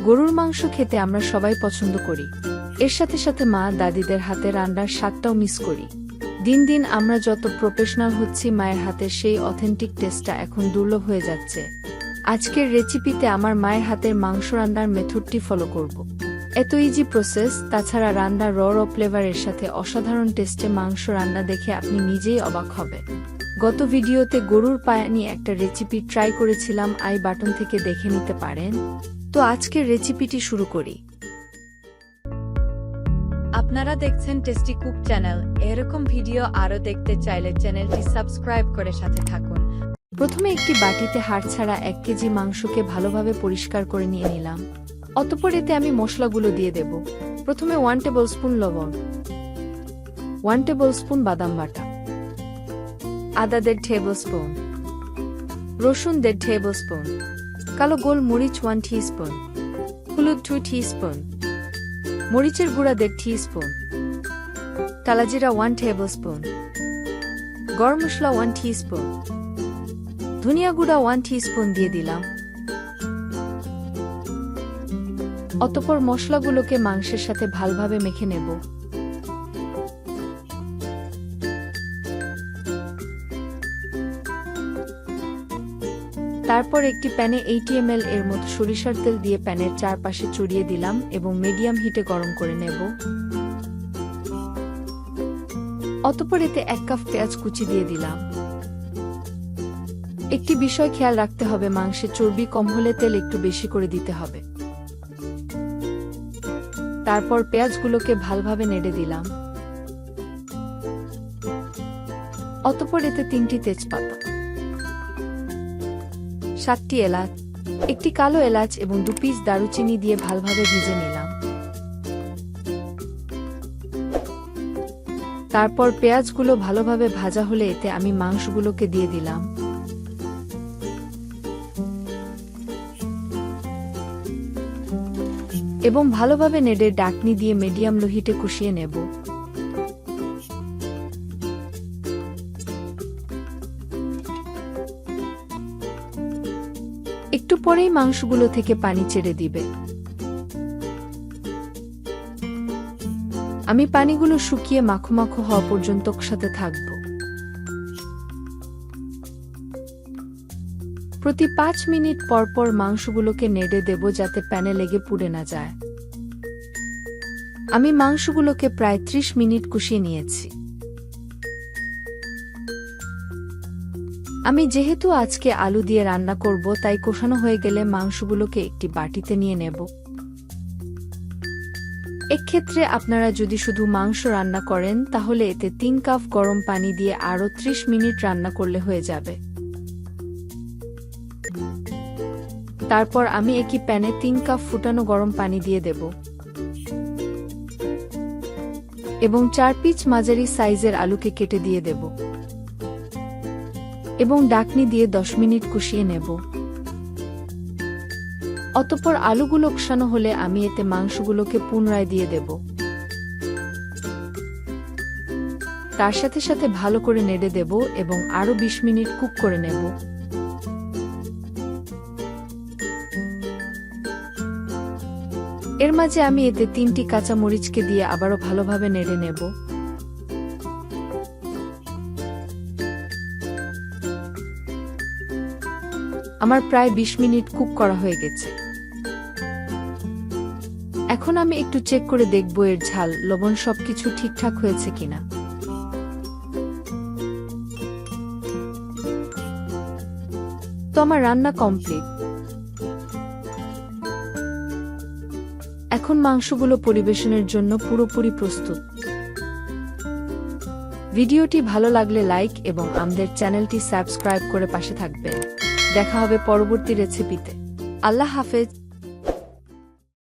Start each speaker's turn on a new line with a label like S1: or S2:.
S1: গরুর মাংস খেতে আমরা সবাই পছন্দ করি, এর সাথে সাথে মা দাদিদের হাতে রান্নার স্বাদটাও মিস করি। দিন দিন আমরা যত প্রফেশনাল হচ্ছি, মায়ের হাতের সেই অথেন্টিক টেস্টটা এখন দুর্লভ হয়ে যাচ্ছে। আজকের রেসিপিতে আমার মায়ের হাতের মাংস রান্নার মেথডটি ফলো করব। এত ইজি প্রসেস, তাছাড়া রান্নার র ফ্লেভারের সাথে অসাধারণ টেস্টে মাংস রান্না দেখে আপনি নিজেই অবাক হবেন। গত ভিডিওতে গরুর পায়া নিয়ে একটা রেসিপি ট্রাই করেছিলাম, আই বাটন থেকে দেখে নিতে পারেন। তো আজকের রেসিপিটি শুরু করি।
S2: আপনারা দেখছেন টেস্টি কুক চ্যানেল। এরকম ভিডিও আরো দেখতে চাইলে চ্যানেলটি সাবস্ক্রাইব করে সাথে থাকুন।
S1: প্রথমে একটি বাটিতে হাড় ছাড়া 1 কেজি মাংসকে ভালোভাবে পরিষ্কার করে নিয়ে নিলাম। অতঃপর এতে আমি মশলাগুলো দিয়ে দেব। প্রথমে 1 টেবিলস্পুন লবণ, 1 টেবিলস্পুন বাদাম বাটা, আদা 1.5 টেবিলস্পুন, রসুন 1.5 টেবিলস্পুন, কালো গোল মরিচ 1 টিস্পুন, হলুদ 2 টিস্পুন, মরিচের গুঁড়া 1.5 টিস্পুন, কালাজিরা 1 টেবিলস্পুন, গরম মশলা 1 টিস্পুন, ধনিয়া গুঁড়া 1 টিস্পুন দিয়ে দিলাম। অতঃপর মশলাগুলোকে মাংসের সাথে ভালোভাবে মেখে নেব। তারপর একটি প্যানে 80 ml এর মতো সরিষার তেল দিয়ে প্যানের চারপাশে ছড়িয়ে দিলাম এবং মিডিয়াম হিটে গরম করে নেব। অতঃপর এতে 1 কাপ পেঁয়াজ কুচি দিয়ে দিলাম। একটি বিষয় খেয়াল রাখতে হবে, মাংসের চর্বি কম হলে তেল একটু বেশি করে দিতে হবে। তারপর পেঁয়াজগুলোকে ভালোভাবে নেড়ে দিলাম। অতঃপর এতে 3টি তেজপাতা, 7টি এলাচ, একটি কালো এলাচ এবং 2 পিস দারুচিনি দিয়ে ভালোভাবে ভেজে নিলাম। তারপর পেঁয়াজগুলো ভালোভাবে ভাজা হলে এতে আমি মাংসগুলোকে দিয়ে দিলাম। এবং ভালোভাবে নেড়ে ডাকনি দিয়ে মিডিয়াম লো হিটে কষিয়ে নেব। একটু পরেই মাংসগুলো থেকে পানি ছেড়ে দিবে। আমি পানিগুলো শুকিয়ে মাখো মাখো হওয়া পর্যন্ত কষাতে থাকব। প্রতি 5 মিনিট পর পর মাংসগুলোকে নেড়ে দেব যাতে প্যানে লেগে পুড়ে না যায়। আমি মাংসগুলোকে প্রায় 30 মিনিট কষিয়ে নিয়েছি। আমি যেহেতু আজকে আলু দিয়ে রান্না করব, তাই কষানো হয়ে গেলে মাংসগুলোকে একটি বাটিতে নিয়ে নেব। এক্ষেত্রে আপনারা যদি শুধু মাংস রান্না করেন তাহলে এতে 3 কাপ গরম পানি দিয়ে আরও 30 মিনিট রান্না করলে হয়ে যাবে। তারপর আমি একই প্যানে 3 কাপ ফুটানো গরম পানি দিয়ে দেব এবং 4 পিস মাঝারি সাইজের আলুকে কেটে দিয়ে দেব এবং ডাকনি দিয়ে 10 মিনিট কষিয়ে নেব। অতঃপর আলুগুলো কষানো হলে আমি এতে মাংসগুলোকে পুনরায় দিয়ে দেব। তার সাথে সাথে ভালো করে নেড়ে দেব এবং আরও 20 মিনিট কুক করে নেব। এর মাঝে আমি এতে 3টি কাঁচা মরিচকে দিয়ে আবারও ভালোভাবে নেড়ে নেব। আমার প্রায় 20 মিনিট কুক করা হয়ে গেছে। এখন আমি একটু চেক করে দেখব এর ঝাল, লবণ সবকিছু ঠিকঠাক হয়েছে কিনা। তো আমার রান্না কমপ্লিট। এখন মাংসগুলো পরিবেশনের জন্য পুরোপুরি প্রস্তুত। ভিডিওটি ভালো লাগলে লাইক এবং আমাদের চ্যানেলটি সাবস্ক্রাইব করে পাশে থাকবেন। দেখা হবে পরবর্তী রেসিপিতে। আল্লাহ হাফেজ।